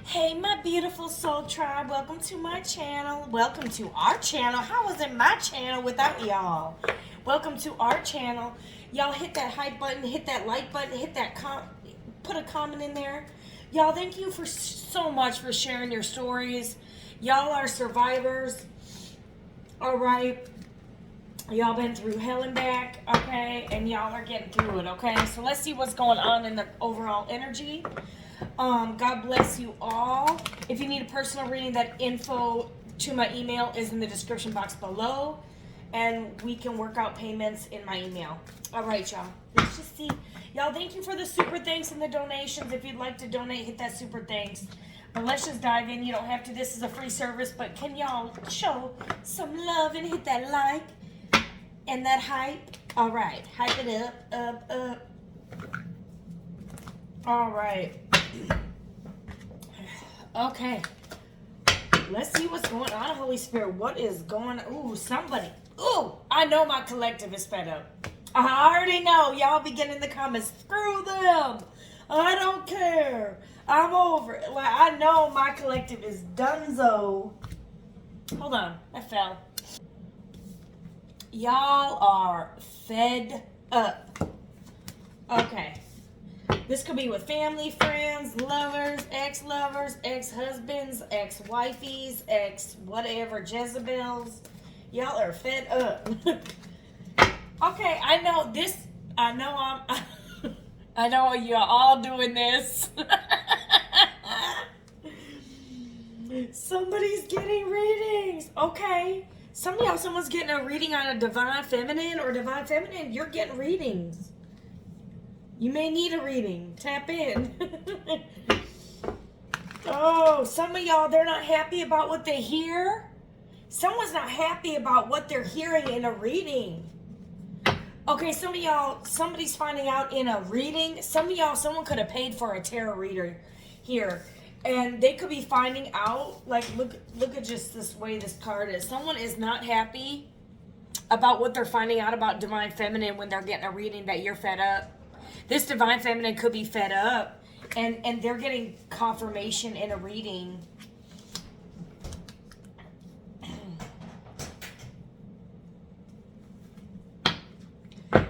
Hey, my beautiful soul tribe, welcome to my channel. Welcome to our channel. How was it my channel without y'all? Welcome to our channel. Y'all hit that hype button, hit that like button, hit that put a comment in there. Y'all, thank you for so much for sharing your stories. Y'all are survivors. All right. Y'all been through hell and back, okay? And y'all are getting through it, okay? So let's see what's going on in the overall energy. God bless you all. If you need a personal reading, that info to my email is in the description box below. And we can work out payments in my email. All right, y'all. Let's just see. Y'all, thank you for the super thanks and the donations. If you'd like to donate, hit that super thanks. But let's just dive in. You don't have to. This is a free service. But can y'all show some love and hit that like and that hype? All right. Hype it up. All right. Okay. Let's see what's going on, Holy Spirit. What is going on? Ooh, somebody. Ooh, I know my collective is fed up. I already know. Y'all be getting in the comments. Screw them. I don't care. I'm over it. Like, I know my collective is donezo. Hold on. I fell. Y'all are fed up. Okay. This could be with family, friends, lovers, ex-husbands, ex-wifeys, ex-whatever, Jezebels. Y'all are fed up. Okay, I know this. I know I know you're all doing this. Somebody's getting readings. Okay. Some of y'all, someone's getting a reading on a divine feminine or divine feminine. You're getting readings. You may need a reading. Tap in. Oh, some of y'all, they're not happy about what they hear. Someone's not happy about what they're hearing in a reading. Okay, some of y'all, somebody's finding out in a reading. Some of y'all, someone could have paid for a tarot reader here. And they could be finding out, like, look at just this way this card is. Someone is not happy about what they're finding out about divine feminine when they're getting a reading that you're fed up. This divine feminine could be fed up, and they're getting confirmation in a reading.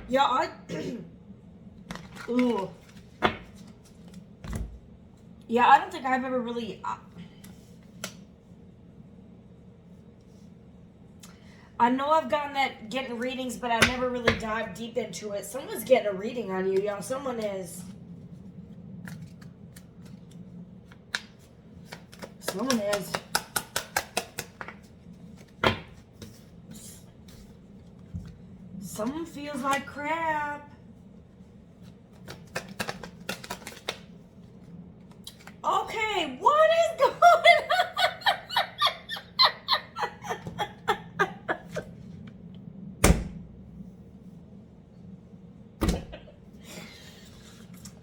Yeah, ooh. Yeah, I don't think I've ever really... I know I've gotten that getting readings, but I never really dived deep into it. Someone's getting a reading on you, y'all. Someone is. Someone is. Someone feels like crap. Okay, what is going on?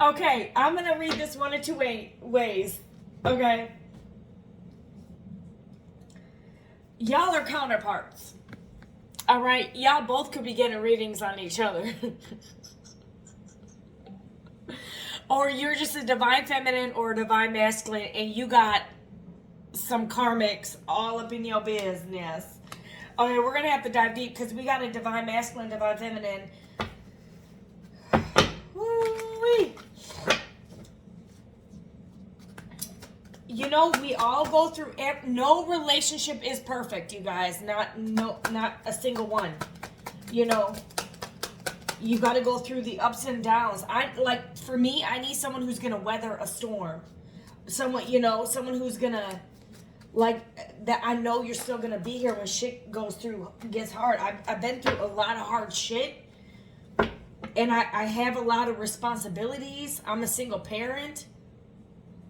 Okay, I'm going to read this one of two ways. Okay. Y'all are counterparts. All right? Y'all both could be getting readings on each other. Or you're just a divine feminine or a divine masculine and you got some karmics all up in your business. Okay, we're going to have to dive deep because we got a divine masculine, divine feminine. Woo-wee. You know, we all go through, no relationship is perfect, you guys. Not a single one. You know, you got to go through the ups and downs. For me, I need someone who's going to weather a storm. Someone, you know, someone who's going to, that I know you're still going to be here when shit gets hard. I've been through a lot of hard shit. And I have a lot of responsibilities. I'm a single parent.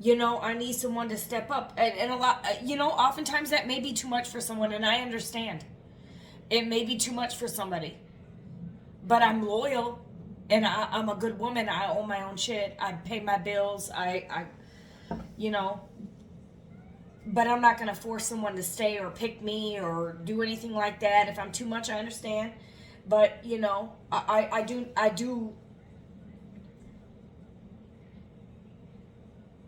You know, I need someone to step up. And a lot, you know, oftentimes that may be too much for someone, and I understand. It may be too much for somebody. But I'm loyal, and I'm a good woman. I own my own shit. I pay my bills. You know. But I'm not going to force someone to stay or pick me or do anything like that. If I'm too much, I understand. But, you know, I do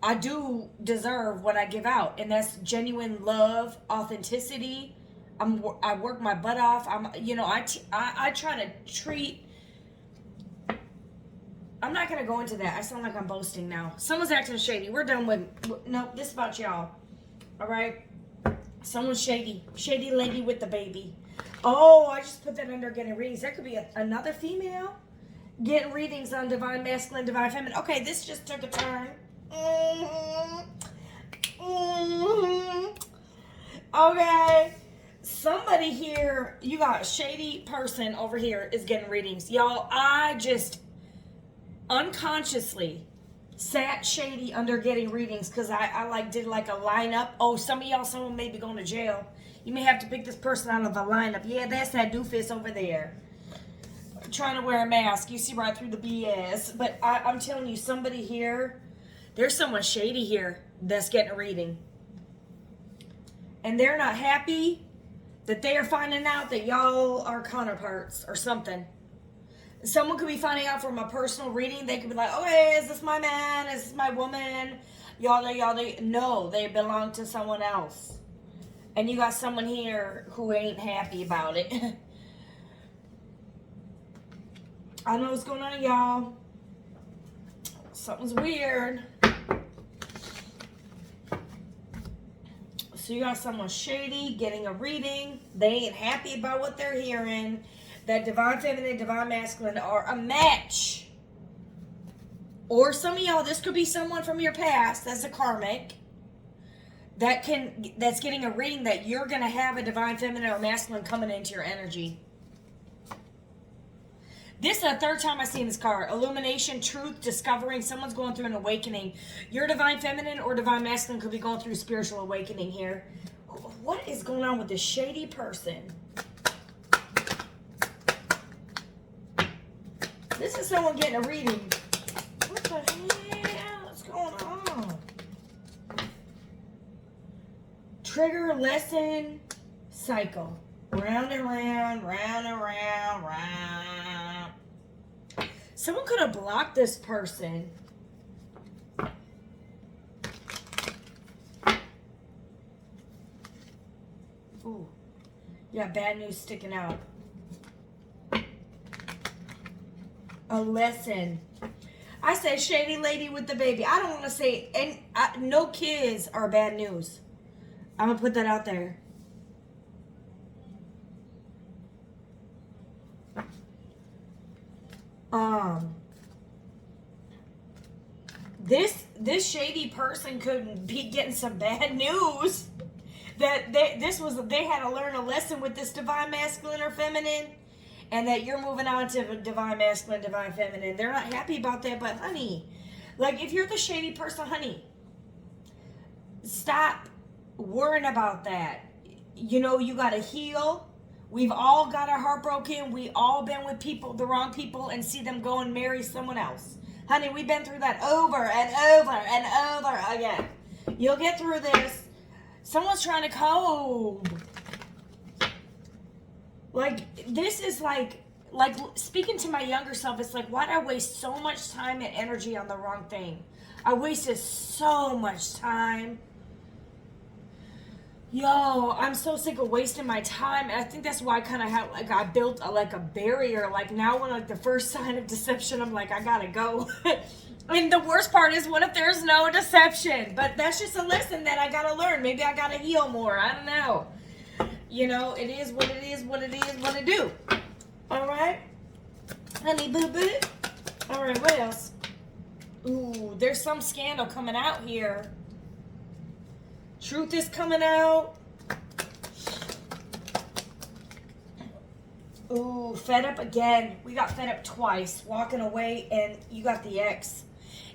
I do deserve what I give out, and that's genuine love, authenticity. I work my butt off. I try to treat. I'm not gonna go into that. I sound like I'm boasting now. Someone's acting shady. We're done with. No, this is about y'all. All right. Someone's shady. Shady lady with the baby. Oh, I just put that under getting readings. There could be another female getting readings on divine masculine, divine feminine. Okay, this just took a turn. Okay. Somebody here, you got a shady person over here is getting readings. Y'all, I just unconsciously sat shady under getting readings because I did like a lineup. Oh, someone may be going to jail. You may have to pick this person out of a lineup. Yeah, that's that doofus over there trying to wear a mask. You see right through the BS. But I'm telling you, somebody here, there's someone shady here that's getting a reading. And they're not happy that they are finding out that y'all are counterparts or something. Someone could be finding out from a personal reading. They could be like, okay, is this my man? Is this my woman? Y'all. No, they belong to someone else. And you got someone here who ain't happy about it. I don't know what's going on, y'all. Something's weird. So you got someone shady getting a reading. They ain't happy about what they're hearing. That divine feminine, divine masculine are a match. Or some of y'all, this could be someone from your past that's a karmic that's getting a reading that you're gonna have a divine feminine or masculine coming into your energy. This is the third time I've seen this card. Illumination, truth, discovering. Someone's going through an awakening. Your divine feminine or divine masculine could be going through spiritual awakening here. What is going on with this shady person? This is someone getting a reading. What the hell is going on? Trigger, lesson, cycle. Round and round, round and round, round. Someone could have blocked this person. Ooh. Yeah, bad news sticking out. A lesson. I say shady lady with the baby. I don't want to say no kids are bad news. I'm going to put that out there. This shady person could be getting some bad news that they had to learn a lesson with this divine masculine or feminine, and that you're moving on to divine masculine, divine feminine. They're not happy about that, but honey, like if you're the shady person, honey, stop worrying about that. You know, you got to heal. We've all got our heart broken. We all been with people, the wrong people, and see them go and marry someone else. Honey, we've been through that over and over and over again. You'll get through this. Someone's trying to cope. Like, this is like speaking to my younger self, it's like, why'd I waste so much time and energy on the wrong thing? I wasted so much time. Yo, I'm so sick of wasting my time. And I think that's why I kind of have, like, I built a barrier. Like, now when, like, the first sign of deception, I'm like, I gotta go. And the worst part is, what if there's no deception? But that's just a lesson that I gotta learn. Maybe I gotta heal more. I don't know. You know, it is what it is, what it is, what it do. All right? Honey boo boo. All right, what else? Ooh, there's some scandal coming out here. Truth is coming out. Ooh, fed up again. We got fed up twice. Walking away, and you got the ex.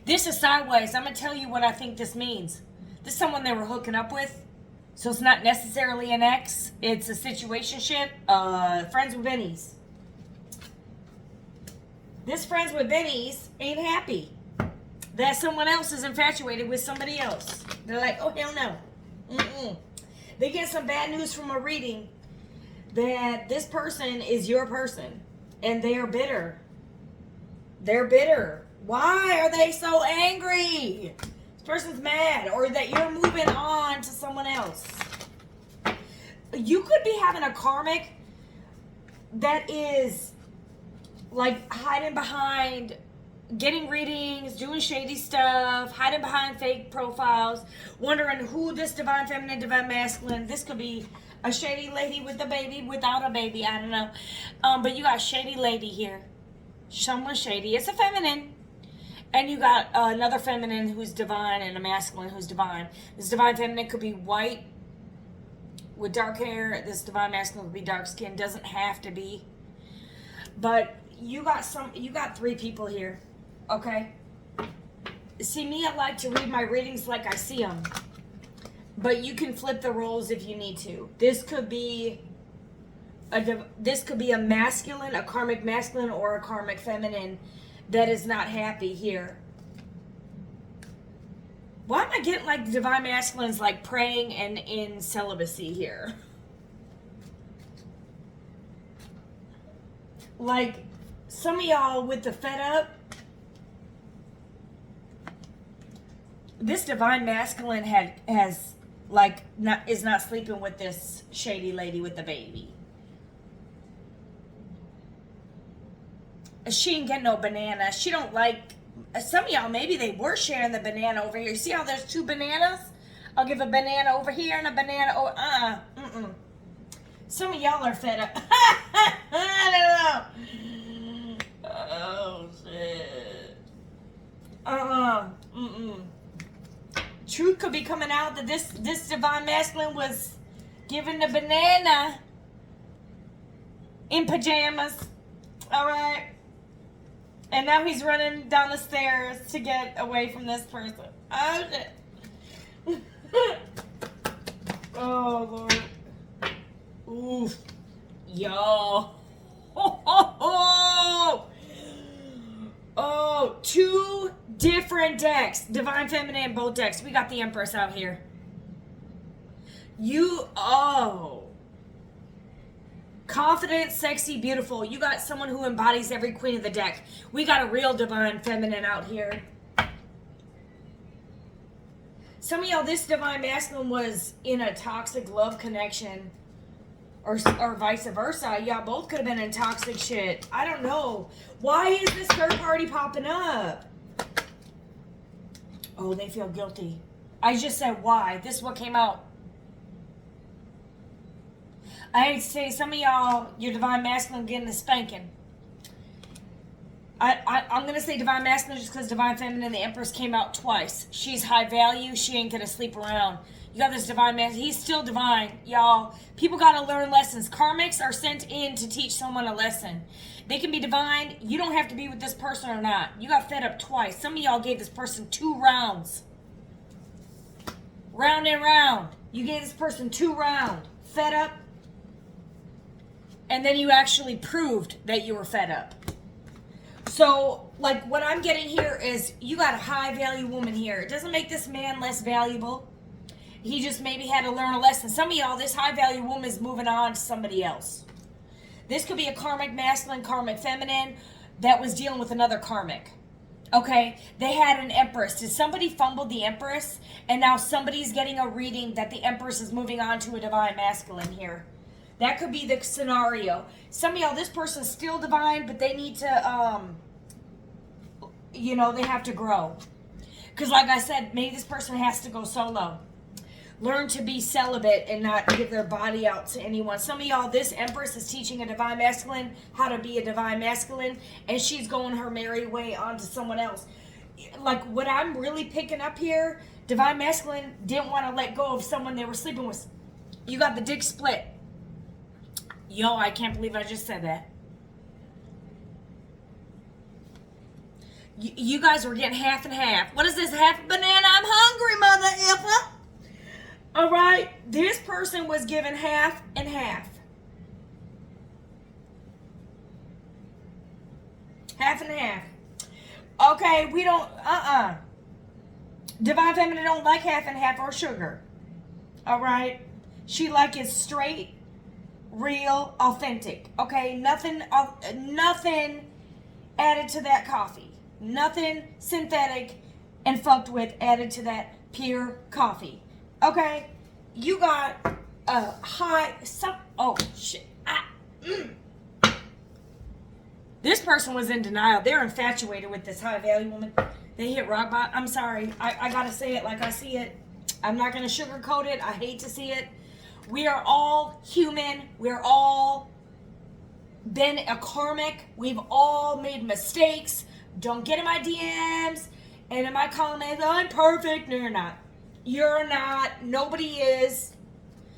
This is sideways. I'm going to tell you what I think this means. This is someone they were hooking up with. So it's not necessarily an ex. It's a situationship. Friends with bennies. This friends with bennies ain't happy that someone else is infatuated with somebody else. They're like, oh, hell no. They get some bad news from a reading that this person is your person, and they are bitter. They're bitter. Why are they so angry? This person's mad, or that you're moving on to someone else. You could be having a karmic that is like hiding behind, getting readings, doing shady stuff, hiding behind fake profiles, wondering who this divine feminine, divine masculine. This could be a shady lady with a baby, without a baby, I don't know. But you got shady lady here. Someone shady. It's a feminine. And you got another feminine who's divine and a masculine who's divine. This divine feminine could be white with dark hair. This divine masculine could be dark skin. Doesn't have to be. But you got three people here. Okay? See, me, I like to read my readings like I see them. But you can flip the roles if you need to. This could be a masculine, a karmic masculine, or a karmic feminine that is not happy here. Why am I getting like the divine masculines like praying and in celibacy here? Like some of y'all with the fed up. This divine masculine is not sleeping with this shady lady with the baby. She ain't getting no banana. She don't like, some of y'all, maybe they were sharing the banana over here. See how there's two bananas? I'll give a banana over here and a banana over, Some of y'all are fed up. I don't know. Oh, shit. Truth could be coming out that this divine masculine was given the banana in pajamas. All right. And now he's running down the stairs to get away from this person. Oh, shit. Oh, Lord. Oof. Yo. Oh, two different decks. Divine Feminine, both decks. We got the Empress out here. Confident, sexy, beautiful. You got someone who embodies every queen of the deck. We got a real Divine Feminine out here. Some of y'all, this Divine Masculine was in a toxic love connection. Or vice versa. Y'all both could have been in toxic shit. I don't know. Why is this third party popping up? Oh, they feel guilty. I just said why. This is what came out. I hate to say, some of y'all, your Divine Masculine getting a spanking. I'm going to say Divine Masculine just because Divine Feminine, the Empress, came out twice. She's high value. She ain't going to sleep around. You got this Divine Masculine. He's still divine, y'all. People got to learn lessons. Karmics are sent in to teach someone a lesson. They can be divine. You don't have to be with this person or not. You got fed up twice. Some of y'all gave this person 2 rounds. Round and round. You gave this person 2 rounds. Fed up. And then you actually proved that you were fed up. So, like, what I'm getting here is you got a high value woman here. It doesn't make this man less valuable. He just maybe had to learn a lesson. Some of y'all, this high value woman is moving on to somebody else. This could be a karmic masculine, karmic feminine that was dealing with another karmic. Okay, they had an Empress. Did somebody fumble the Empress? And now somebody's getting a reading that the Empress is moving on to a divine masculine here. That could be the scenario. Some of y'all, this person's still divine, but they need to, they have to grow. Because like I said, maybe this person has to go solo. Learn to be celibate and not give their body out to anyone. Some of y'all, this Empress is teaching a divine masculine how to be a divine masculine, and she's going her merry way on to someone else. Like, what I'm really picking up here, divine masculine didn't want to let go of someone they were sleeping with. You got the dick split. Yo, I can't believe I just said that. You guys were getting half and half. What is this, half a banana? I'm hungry, mother effer. All right, this person was given half and half. Half and half. Okay, we don't, Divine Feminine don't like half and half or sugar. All right? She like it straight, real, authentic. Okay, nothing added to that coffee. Nothing synthetic. and fucked with added to that pure coffee. Okay? You got a high... Oh, shit. This person was in denial. They're infatuated with this high value woman. They hit rock bottom. I'm sorry. I gotta say it like I see it. I'm not gonna sugarcoat it. I hate to see it. We are all human. We're all been a karmic. We've all made mistakes. Don't get in my DMs and in my comments, I'm perfect. No, you're not. You're not. Nobody is.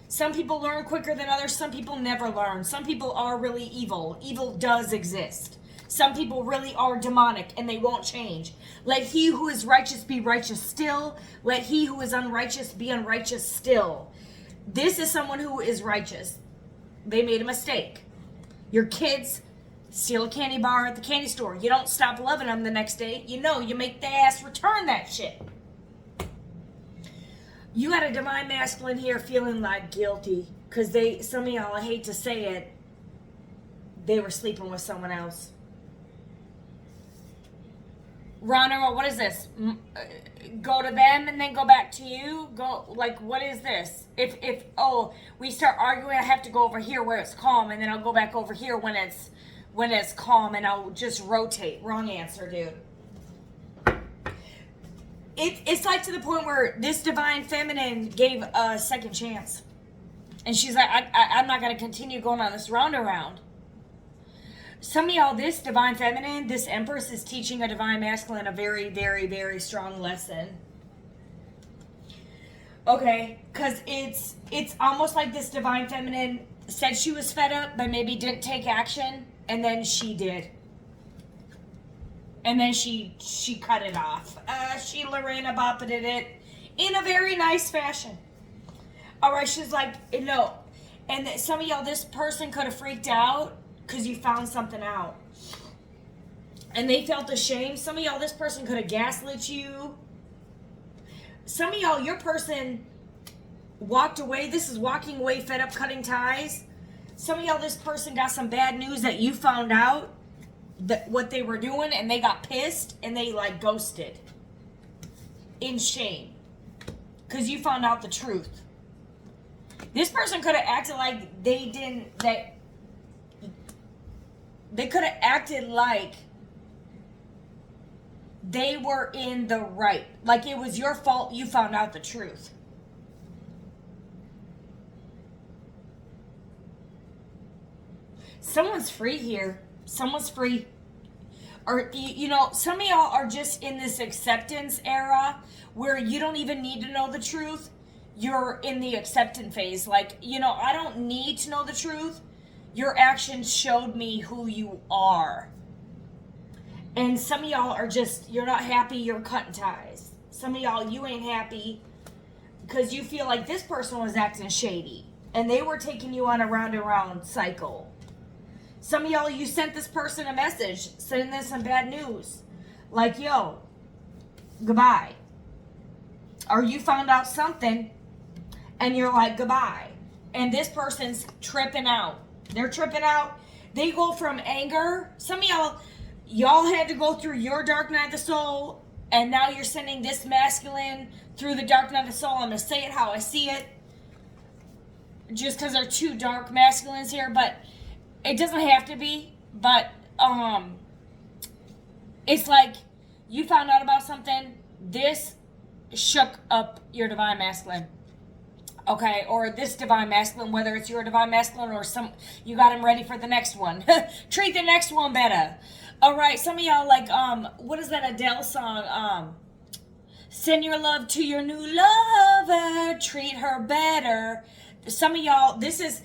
Some people learn quicker than others. Some people never learn. Some people are really evil. Evil does exist. Some people really are demonic and they won't change. Let he who is righteous be righteous still. Let he who is unrighteous be unrighteous still. This is someone who is righteous. They made a mistake. Your kids steal a candy bar at the candy store. You don't stop loving them the next day. You know, you make the ass return that shit. You got a divine masculine here feeling like guilty because some of y'all, I hate to say it, they were sleeping with someone else. Ronald, what is this? Go to them and then go back to you? What is this? If we start arguing, I have to go over here where it's calm, and then I'll go back over here when it's calm, and I'll just rotate. Wrong answer, dude. It's like to the point where this divine feminine gave a second chance. And she's like, I'm not going to continue going on this round around. Some of y'all, this divine feminine, this empress is teaching a divine masculine a very, very, very strong lesson. Okay? Because it's almost like this divine feminine said she was fed up, but maybe didn't take action. And then she did. And then she cut it off. She Lorena Boppeted it in a very nice fashion. All right, she's like, no. And some of y'all, this person could have freaked out because you found something out. And they felt ashamed. Some of y'all, this person could have gaslit you. Some of y'all, your person walked away. This is walking away, fed up, cutting ties. Some of y'all, this person got some bad news that you found out. What they were doing, and they got pissed and they like ghosted in shame because you found out the truth. This person could have acted like they could have acted like they were in the right, like it was your fault you found out the truth. Someone's free here. Someone's free. Or, some of y'all are just in this acceptance era where you don't even need to know the truth. You're in the acceptance phase. Like, I don't need to know the truth. Your actions showed me who you are. And some of y'all are just, you're not happy, you're cutting ties. Some of y'all, you ain't happy because you feel like this person was acting shady. And they were taking you on a round and round cycle. Some of y'all, you sent this person a message, sending them some bad news. Like, yo, goodbye. Or you found out something, and you're like, goodbye. And this person's tripping out. They're tripping out. They go from anger. Some of y'all had to go through your dark night of the soul, and now you're sending this masculine through the dark night of the soul. I'm going to say it how I see it. Just because they're two dark masculines here, but it doesn't have to be, but it's like you found out about something. This shook up your divine masculine, okay? Or this divine masculine, whether it's your divine masculine or you got him ready for the next one. Treat the next one better. All right, some of y'all like what is that Adele song? Send your love to your new lover. Treat her better. Some of y'all, this is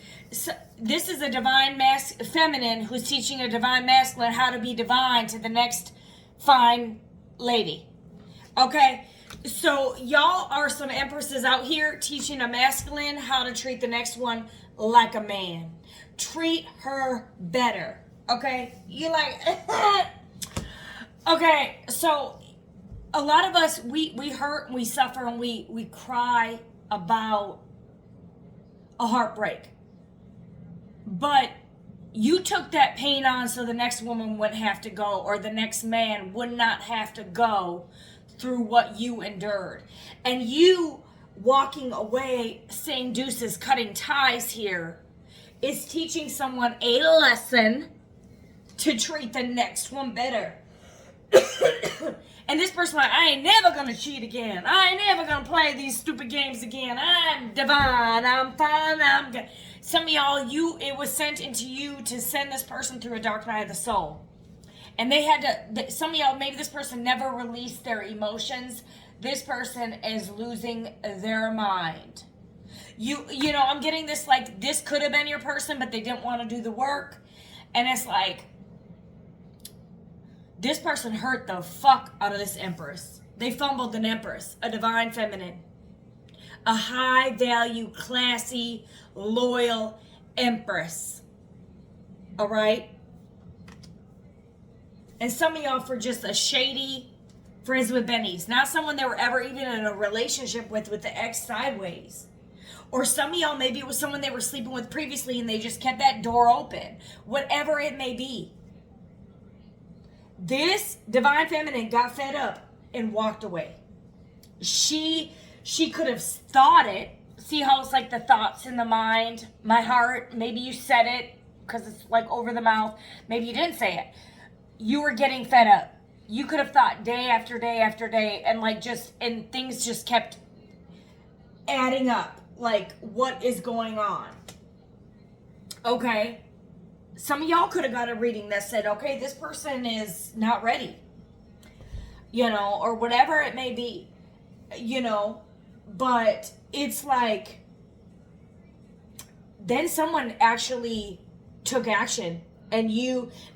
a divine feminine who's teaching a divine masculine how to be divine to the next fine lady. Okay? So y'all are some empresses out here teaching a masculine how to treat the next one like a man. Treat her better. Okay? You like... Okay, so a lot of us, we hurt and we suffer and we cry about a heartbreak. But you took that pain on so the next woman wouldn't have to go, or the next man would not have to go through what you endured. And you walking away, saying deuces, cutting ties here, is teaching someone a lesson to treat the next one better. And this person like, I ain't never gonna cheat again. I ain't never gonna play these stupid games again. I'm divine. I'm fine. I'm good. Some of y'all, it was sent into you to send this person through a dark night of the soul. And they had to, some of y'all, maybe this person never released their emotions. This person is losing their mind. You know, I'm getting this, like, this could have been your person, but they didn't want to do the work. And it's like, this person hurt the fuck out of this empress. They fumbled an empress, a divine feminine. A high value, classy, loyal empress. All right? And some of y'all for just a shady friends with bennies. Not someone they were ever even in a relationship with the ex sideways. Or some of y'all, maybe it was someone they were sleeping with previously and they just kept that door open. Whatever it may be. This divine feminine got fed up and walked away. She could have thought it. See how it's like the thoughts in the mind, my heart. Maybe you said it because it's like over the mouth. Maybe you didn't say it. You were getting fed up. You could have thought day after day after day and and things just kept adding up. Like, what is going on? Okay. Some of y'all could have got a reading that said, okay, this person is not ready. You know, or whatever it may be. You know, but it's like, then someone actually took action. And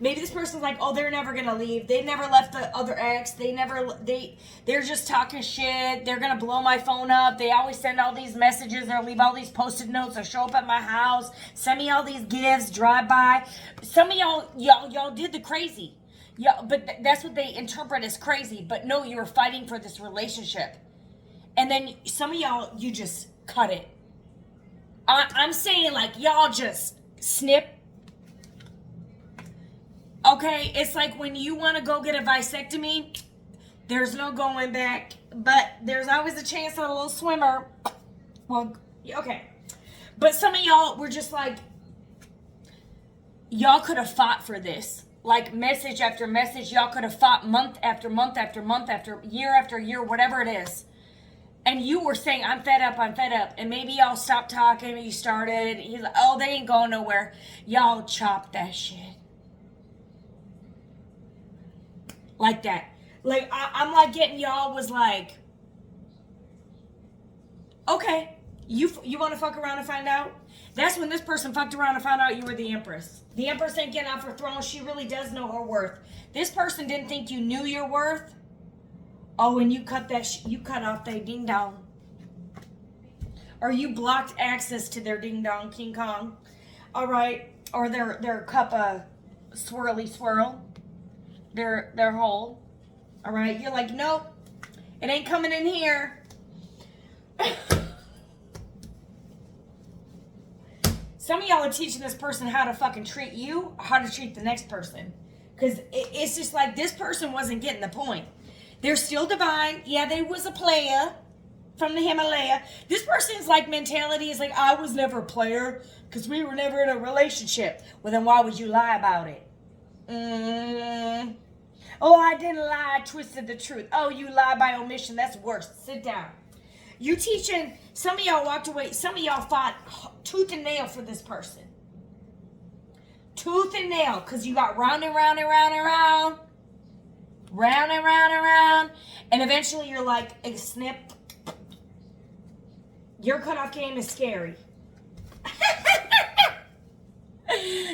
maybe this person's like, oh, they're never going to leave. They never left the other ex. They're just talking shit. They're going to blow my phone up. They always send all these messages. They'll leave all these post-it notes. They'll show up at my house. Send me all these gifts. Drive by. Some of y'all did the crazy. Yeah, but that's what they interpret as crazy. But no, you were fighting for this relationship. And then some of y'all, you just cut it. I'm saying, like, y'all just snip. Okay, it's like when you want to go get a vasectomy, there's no going back, but there's always a chance on a little swimmer. Well, okay. But some of y'all were just like, y'all could have fought for this. Like message after message, y'all could have fought month after month after month after year, whatever it is. And you were saying, I'm fed up. And maybe y'all stopped talking and you started. He's like, oh, they ain't going nowhere. Y'all chopped that shit. Like that. Like, I'm like getting y'all was like, okay, you want to fuck around and find out? That's when this person fucked around and found out you were the empress. The empress ain't getting off her throne. She really does know her worth. This person didn't think you knew your worth. Oh, and you cut you cut off their ding dong. Or you blocked access to their ding dong King Kong. All right. Or their cup of swirly swirl. Their hole. All right. You're like, nope. It ain't coming in here. Some of y'all are teaching this person how to fucking treat you, or how to treat the next person. Because it's just like this person wasn't getting the point. They're still divine. Yeah, they was a player from the Himalaya. This person's like mentality is like, I was never a player because we were never in a relationship. Well, then why would you lie about it? Oh, I didn't lie. I twisted the truth. Oh, you lie by omission. That's worse. Sit down. You teaching, some of y'all walked away. Some of y'all fought tooth and nail for this person. Tooth and nail, because you got round and round and round and round. Round and round and round. And eventually you're like, a snip. Your cutoff game is scary.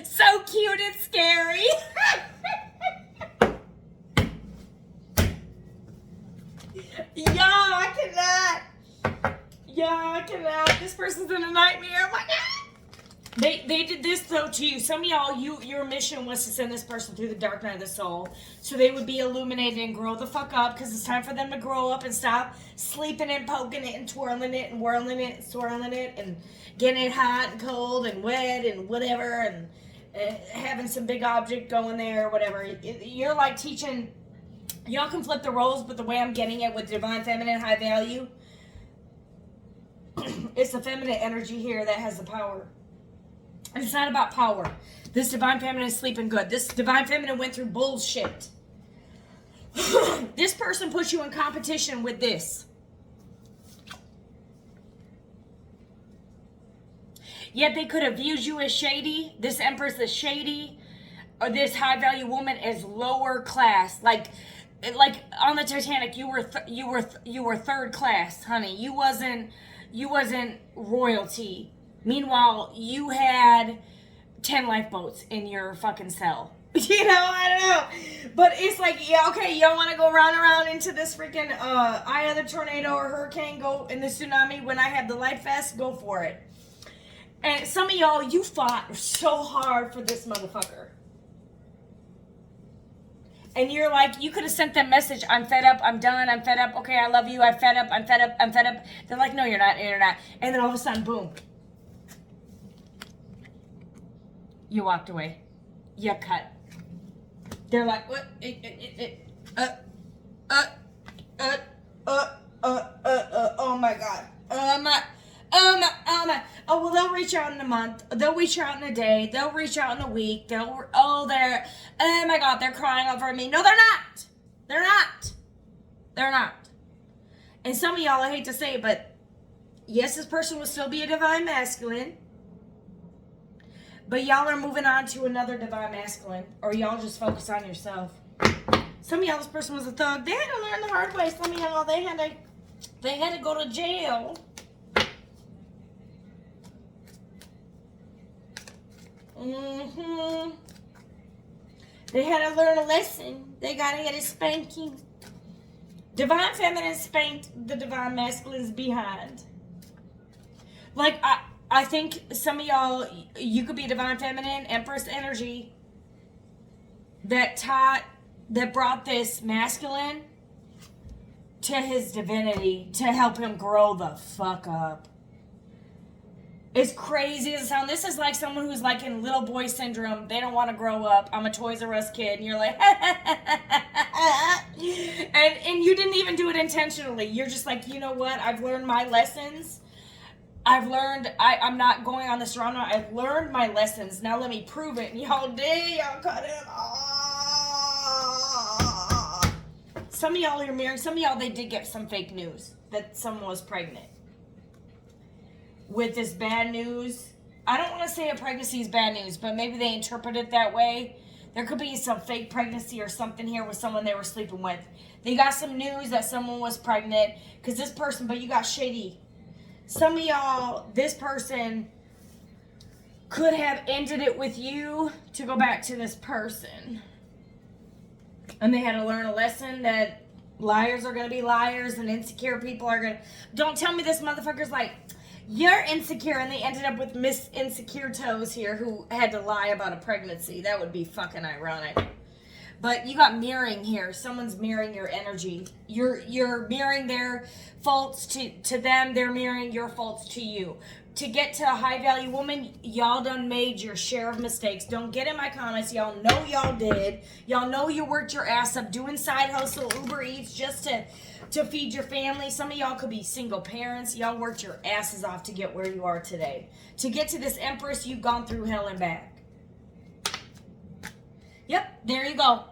So cute and scary. I cannot. This person's in a nightmare. Oh my God. They did this though to you. Some of y'all, your mission was to send this person through the dark night of the soul, so they would be illuminated and grow the fuck up. Because it's time for them to grow up and stop sleeping and poking it and twirling it and whirling it and swirling it and getting it hot and cold and wet and whatever and having some big object going there or whatever. You're like teaching Y'all can flip the roles, but the way I'm getting it with divine feminine, high value, it's the feminine energy here that has the power. And it's not about power. This divine feminine is sleeping good. This divine feminine went through bullshit. This person puts you in competition with this. Yet they could have viewed you as shady. This Empress is shady. Or this high value woman is lower class. Like on the Titanic, you were third class, honey. You wasn't royalty. Meanwhile, you had 10 lifeboats in your fucking cell. You know, I don't know. But it's like, yeah, okay, you don't want to go around into this freaking eye of the tornado or hurricane, go in the tsunami. When I have the life vest, go for it. And some of y'all, you fought so hard for this motherfucker. And you're like, you could have sent them message, I'm fed up, I'm done, I'm fed up, okay, I love you, I'm fed up, I'm fed up, I'm fed up. They're like, no, you're not, you're not. And then all of a sudden, boom. You walked away. You cut. They're like, what? Oh my God. Oh my. Oh, well, they'll reach out in a month. They'll reach out in a day. They'll reach out in a week. Oh my God, they're crying over me. No, they're not. They're not. They're not. And some of y'all, I hate to say it, but yes, this person will still be a divine masculine. But y'all are moving on to another divine masculine. Or y'all just focus on yourself. Some of y'all, this person was a thug. They had to learn the hard way. Some of y'all, they had to go to jail. They had to learn a lesson. They gotta get a spanking. Divine feminine spanked the divine masculines behind. Like, I think some of y'all, you could be divine feminine, Empress energy, that brought this masculine to his divinity to help him grow the fuck up. As crazy as it sounds, this is like someone who's like in little boy syndrome. They don't want to grow up. I'm a Toys R Us kid. And you're like, and you didn't even do it intentionally. You're just like, you know what? I've learned my lessons. I'm not going on this run. I've learned my lessons. Now let me prove it. And y'all did. Y'all cut it off. Some of y'all are married. Some of y'all, they did get some fake news that someone was pregnant. With this bad news, I don't want to say a pregnancy is bad news, but maybe they interpret it that way. There could be some fake pregnancy or something here with someone they were sleeping with. They got some news that someone was pregnant because this person, but you got shady. Some of y'all, this person could have ended it with you to go back to this person. And they had to learn a lesson that liars are going to be liars and insecure people are going to... Don't tell me this motherfucker's like... You're insecure, and they ended up with Miss Insecure Toes here who had to lie about a pregnancy. That would be fucking ironic. But you got mirroring here. Someone's mirroring your energy. You're mirroring their faults to them. They're mirroring your faults to you. To get to a high-value woman, y'all done made your share of mistakes. Don't get in my comments. Y'all know y'all did. Y'all know you worked your ass up doing side hustle, Uber Eats, just to feed your family. Some of y'all could be single parents. Y'all worked your asses off to get where you are today. To get to this Empress, you've gone through hell and back. Yep, there you go.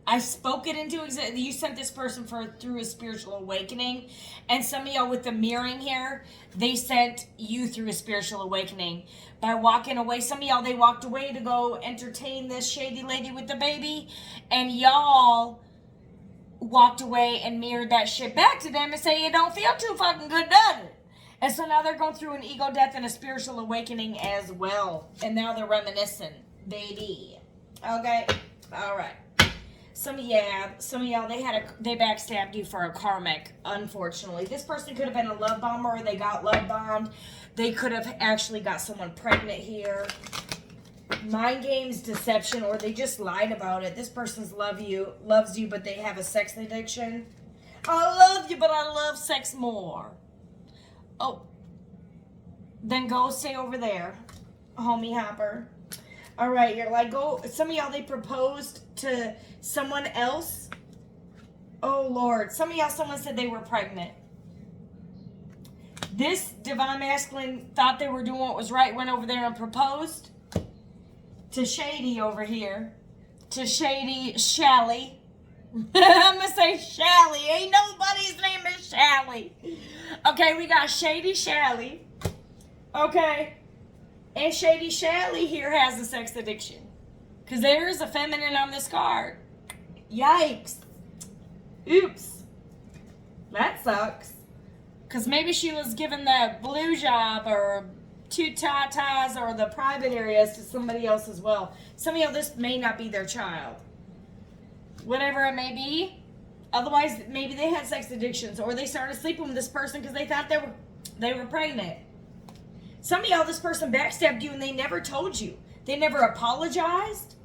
I spoke it into existence. You sent this person through a spiritual awakening. And some of y'all with the mirroring here, they sent you through a spiritual awakening. By walking away, some of y'all, they walked away to go entertain this shady lady with the baby. And y'all walked away and mirrored that shit back to them and say, it don't feel too fucking good, does it? And so now they're going through an ego death and a spiritual awakening as well. And now they're reminiscing, baby. Okay? All right. Some of y'all, they backstabbed you for a karmic, unfortunately. This person could have been a love bomber, or they got love bombed. They could have actually got someone pregnant here. Mind games, deception, or they just lied about it. This person's loves you, but they have a sex addiction. I love you, but I love sex more. Oh, then go stay over there, homie hopper. All right, you're like, go. Some of y'all, they proposed to someone else Oh, Lord. Some of y'all, someone said they were pregnant. This divine masculine thought they were doing what was right, went over there and proposed to Shady over here. To Shady Shally. I'm going to say Shally. Ain't nobody's name is Shally. Okay, we got Shady Shally. Okay. And Shady Shally here has a sex addiction. Because there is a feminine on this card. Yikes. Oops. That sucks. Because maybe she was given the blue job or 2 tatas or the private areas to somebody else as well. Some of y'all, this may not be their child. Whatever it may be. Otherwise, maybe they had sex addictions or they started sleeping with this person because they thought they were pregnant. Some of y'all, this person backstabbed you and they never told you. They never apologized.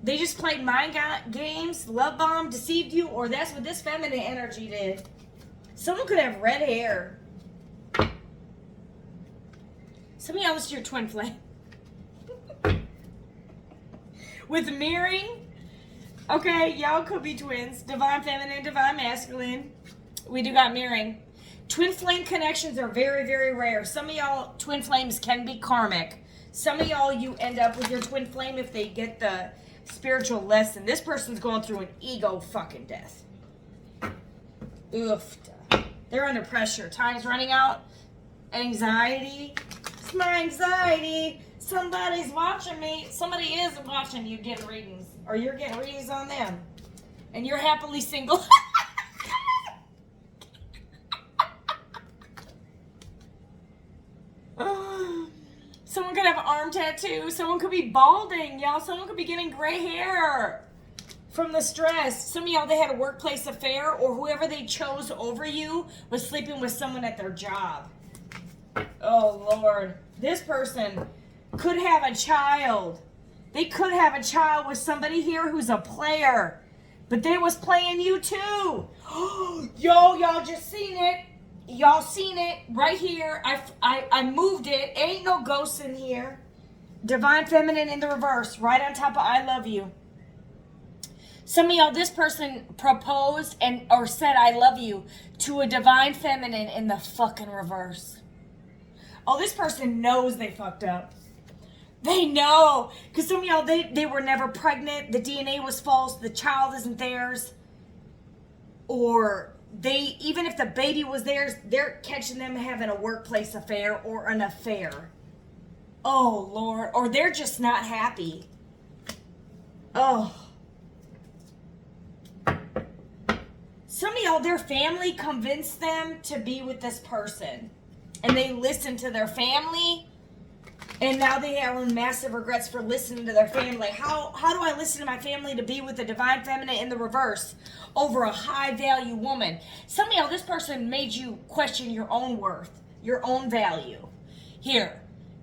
They just played mind games, love bombed, deceived you, or that's what this feminine energy did. Someone could have red hair. Some of y'all, this is your twin flame. With mirroring, okay, y'all could be twins. Divine feminine, divine masculine. We do got mirroring. Twin flame connections are very, very rare. Some of y'all, twin flames can be karmic. Some of y'all, you end up with your twin flame if they get the spiritual lesson. This person's going through an ego fucking death. Oof. They're under pressure. Time's running out. Anxiety. It's my anxiety. Somebody's watching me. Somebody is watching you getting readings. Or you're getting readings on them. And you're happily single. Someone could have an arm tattoo. Someone could be balding, y'all. Someone could be getting gray hair from the stress. Some of y'all, they had a workplace affair or whoever they chose over you was sleeping with someone at their job. Oh, Lord. This person could have a child. They could have a child with somebody here who's a player. But they was playing you too. Y'all just seen it. Y'all seen it right here. I moved it. Ain't no ghosts in here. Divine feminine in the reverse, right on top of I love you. Some of y'all, this person proposed or said I love you to a divine feminine in the fucking reverse. Oh, this person knows they fucked up. They know. Because some of y'all, they were never pregnant. The DNA was false. The child isn't theirs. Or even if the baby was theirs, they're catching them having a workplace affair or an affair. Oh, Lord. Or they're just not happy. Oh. Some of y'all, their family convinced them to be with this person. And they listened to their family. And now they have massive regrets for listening to their family. How do I listen to my family to be with the divine feminine in the reverse over a high value woman? Some of y'all, this person made you question your own worth, your own value. Here.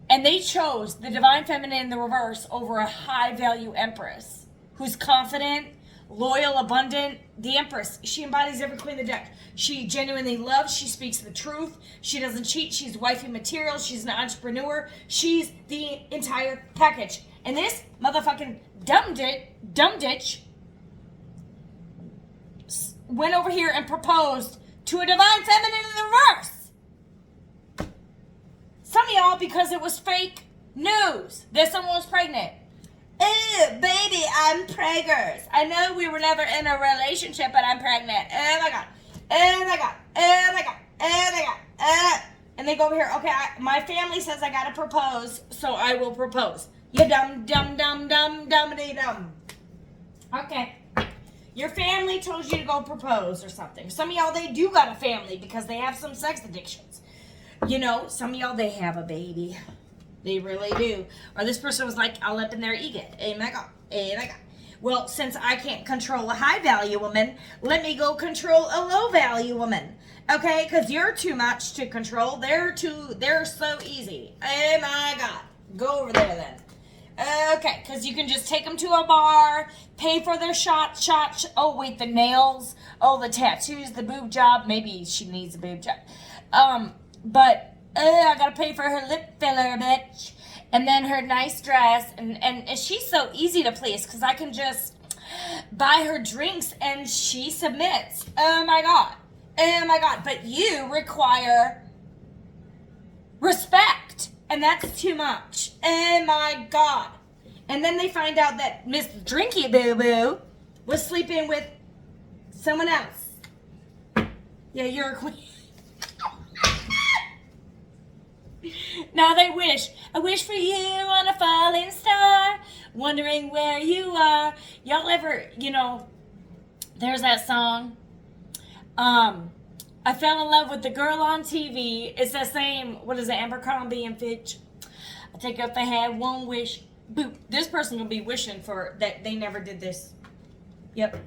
And they chose the divine feminine in the reverse over a high value empress who's confident, loyal, abundant. The empress, she embodies every queen of the deck. She genuinely loves, she speaks the truth, she doesn't cheat, she's wifey material, she's an entrepreneur, she's the entire package. And this motherfucking dumb ditch went over here and proposed to a divine feminine in the reverse. Some of y'all, because it was fake news that someone was pregnant. Ew, baby, I'm preggers. I know we were never in a relationship, but I'm pregnant. Oh my God. Oh my God. Oh my God. Oh my God. And they go over here. Okay, my family says I gotta propose, so I will propose. You dumb. Okay. Your family told you to go propose or something. Some of y'all, they do got a family because they have some sex addictions. You know, some of y'all, they have a baby. They really do. Or this person was like all up in their ego. Oh my God. Oh my God. Well, since I can't control a high value woman, let me go control a low value woman. Okay? Because you're too much to control. They're so easy. Oh my God. Go over there then. Okay, because you can just take them to a bar, pay for their shot. Oh, wait, the nails. Oh, the tattoos, the boob job. Maybe she needs a boob job. But I gotta pay for her lip filler, bitch. And then her nice dress, and she's so easy to please because I can just buy her drinks and she submits. Oh my God. Oh my God. But you require respect, and that's too much. Oh my God. And then they find out that Miss Drinky Boo Boo was sleeping with someone else. Yeah, you're a queen. Now they wish. I wish for you on a falling star, wondering where you are. Y'all ever, there's that song. I fell in love with the girl on TV. It's the same, what is it, Abercrombie and Fitch. I take if they had one wish. Boop. This person will be wishing for that they never did this. Yep.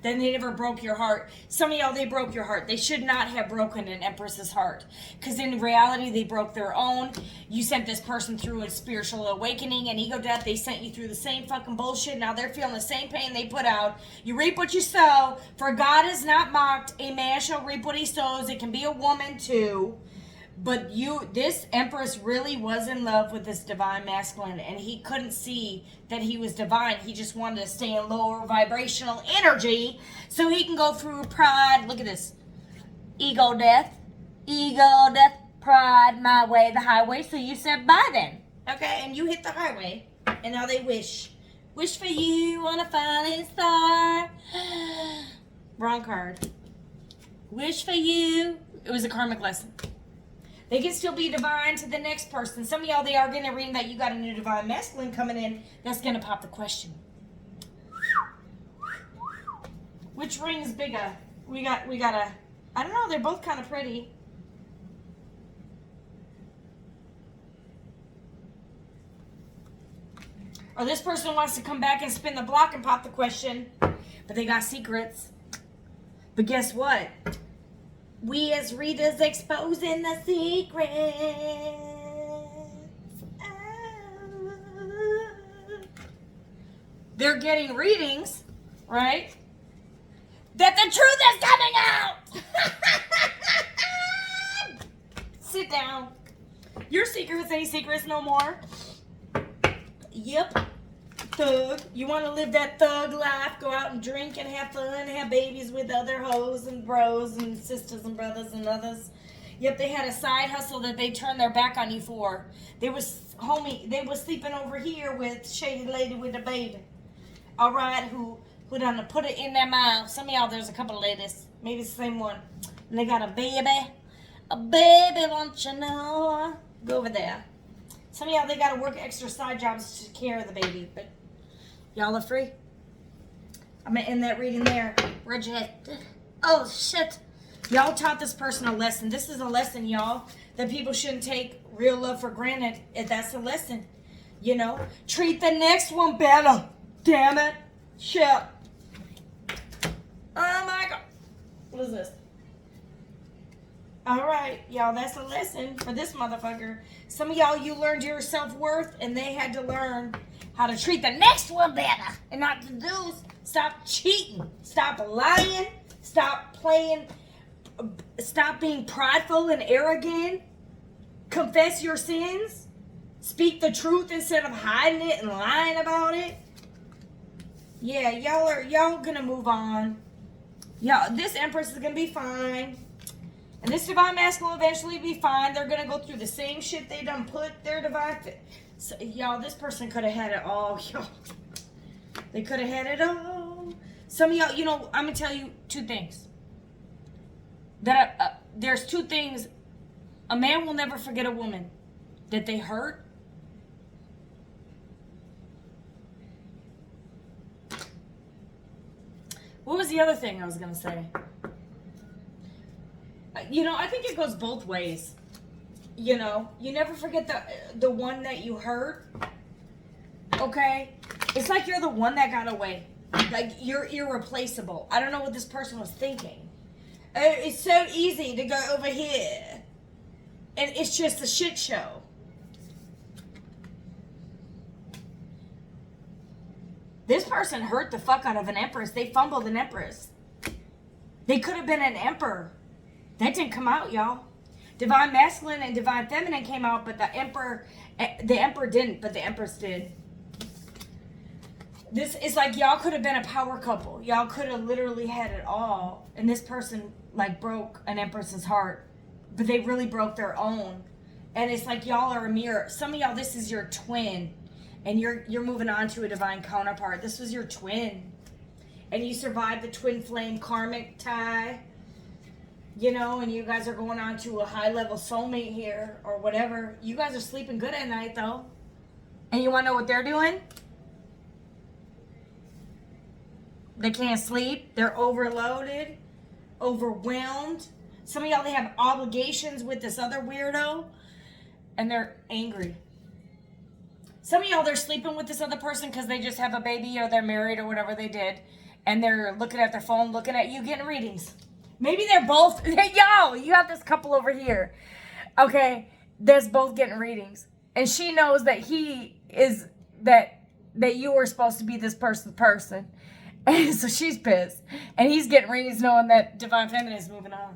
Then they never broke your heart. Some of y'all, they broke your heart. They should not have broken an empress's heart. Because in reality, they broke their own. You sent this person through a spiritual awakening and ego death. They sent you through the same fucking bullshit. Now they're feeling the same pain they put out. You reap what you sow. For God is not mocked. A man shall reap what he sows. It can be a woman too. But this empress really was in love with this divine masculine, and he couldn't see that he was divine. He just wanted to stay in lower vibrational energy so he can go through pride. Look at this. Ego death, pride, my way, the highway. So you said bye then. Okay, and you hit the highway, and now they wish. Wish for you on a falling star. Wrong card. Wish for you. It was a karmic lesson. They can still be divine to the next person. Some of y'all, they are going to read that you got a new divine masculine coming in. That's going to pop the question. Which ring is bigger? We got a, I don't know, they're both kind of pretty. Or this person wants to come back and spin the block and pop the question. But they got secrets. But guess what? We as readers exposing the secrets. Oh. They're getting readings, right? That the truth is coming out. Sit down. Your secrets ain't secrets no more. Yep. Thug. You want to live that thug life, go out and drink and have fun, have babies with other hoes and bros and sisters and brothers and others. Yep, they had a side hustle that they turned their back on you for. They was sleeping over here with shady lady with a baby. All right, who done put it in their mouth. Some of y'all, there's a couple of ladies, maybe it's the same one. And they got a baby, won't you know? Go over there. Some of y'all, they got to work extra side jobs to take care of the baby, but y'all are free. I'm going to end that reading there. Rejected. Oh, shit. Y'all taught this person a lesson. This is a lesson, y'all, that people shouldn't take real love for granted. If that's a lesson, treat the next one better. Damn it. Shit. Oh, my God. What is this? All right, y'all, that's a lesson for this motherfucker. Some of y'all, you learned your self-worth, and they had to learn how to treat the next one better. And not to do, stop cheating, stop lying, stop playing, stop being prideful and arrogant. Confess your sins. Speak the truth instead of hiding it and lying about it. Yeah, y'all gonna move on. Y'all, this Empress is gonna be fine. And this divine masculine will eventually be fine. They're going to go through the same shit they done put their divine... So, y'all, this person could have had it all. Y'all. They could have had it all. Some of y'all, I'm going to tell you two things. There's two things. A man will never forget a woman that they hurt. What was the other thing I was going to say? I think it goes both ways. You never forget the one that you hurt. Okay? It's like you're the one that got away. Like, you're irreplaceable. I don't know what this person was thinking. It's so easy to go over here. And it's just a shit show. This person hurt the fuck out of an empress. They fumbled an empress. They could have been an emperor. That didn't come out, y'all. Divine Masculine and Divine Feminine came out, but the Emperor didn't, but the Empress did. This is like y'all could have been a power couple. Y'all could have literally had it all. And this person like broke an Empress's heart. But they really broke their own. And it's like y'all are a mirror. Some of y'all, this is your twin. And you're moving on to a divine counterpart. This was your twin. And you survived the twin flame karmic tie. You know, and you guys are going on to a high level soulmate here or whatever. You guys are sleeping good at night though. And you want to know what they're doing? They can't sleep. They're overloaded, overwhelmed. Some of y'all, they have obligations with this other weirdo, and they're angry. Some of y'all, they're sleeping with this other person because they just have a baby or they're married or whatever they did, and they're looking at their phone, looking at you, getting readings. Maybe they're both, yo, you have this couple over here. Okay, they're both getting readings. And she knows that he is, that you were supposed to be this person. And so she's pissed. And he's getting readings knowing that Divine Feminine is moving on.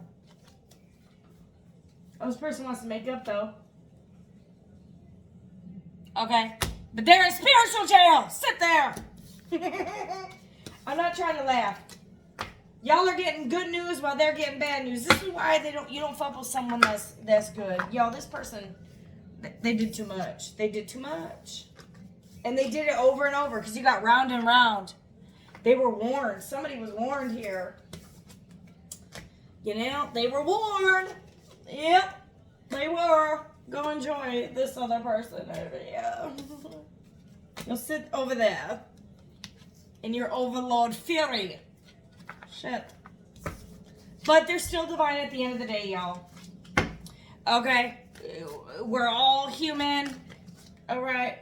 Oh, this person wants to make up, though. Okay. But they're in spiritual jail. Sit there. I'm not trying to laugh. Y'all are getting good news while they're getting bad news. This is why you don't fuck with someone that's good. Y'all, this person, they did too much. They did too much. And they did it over and over because you got round and round. They were warned. Somebody was warned here. You know, they were warned. Yep, they were. Go enjoy this other person over here. You'll sit over there in your overlord fury. Shit. But they're still divine at the end of the day, y'all. Okay? We're all human. Alright?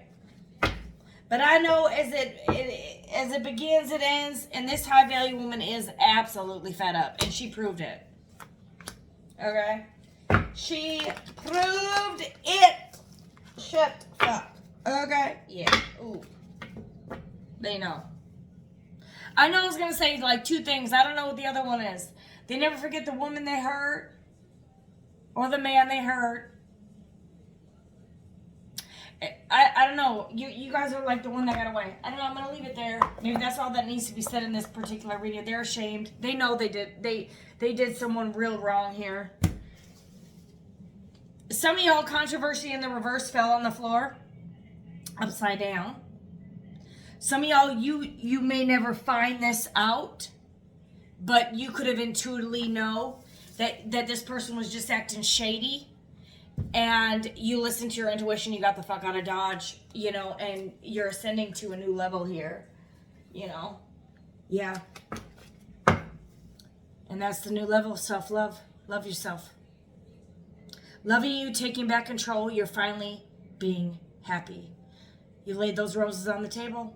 But I know as it begins, it ends, and this high value woman is absolutely fed up, and she proved it. Okay? She proved it. Shut up. Okay? Yeah. Ooh. They know. I know I was gonna say like two things. I don't know what the other one is. They never forget the woman they hurt or the man they hurt. I don't know. You guys are like the one that got away. I don't know. I'm going to leave it there. Maybe that's all that needs to be said in this particular video. They're ashamed. They know they did. They did someone real wrong here. Some of y'all, controversy in the reverse, fell on the floor. Upside down. Some of y'all, you may never find this out. But you could have intuitively know that this person was just acting shady. And you listen to your intuition, you got the fuck out of Dodge, you know, and you're ascending to a new level here, you know. Yeah. And that's the new level of self-love. Love yourself. Loving you, taking back control, you're finally being happy. You laid those roses on the table.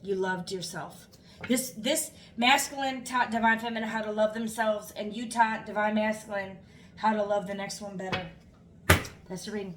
You loved yourself. This masculine taught Divine Feminine how to love themselves, and you taught Divine Masculine how to love the next one better. That's the reading.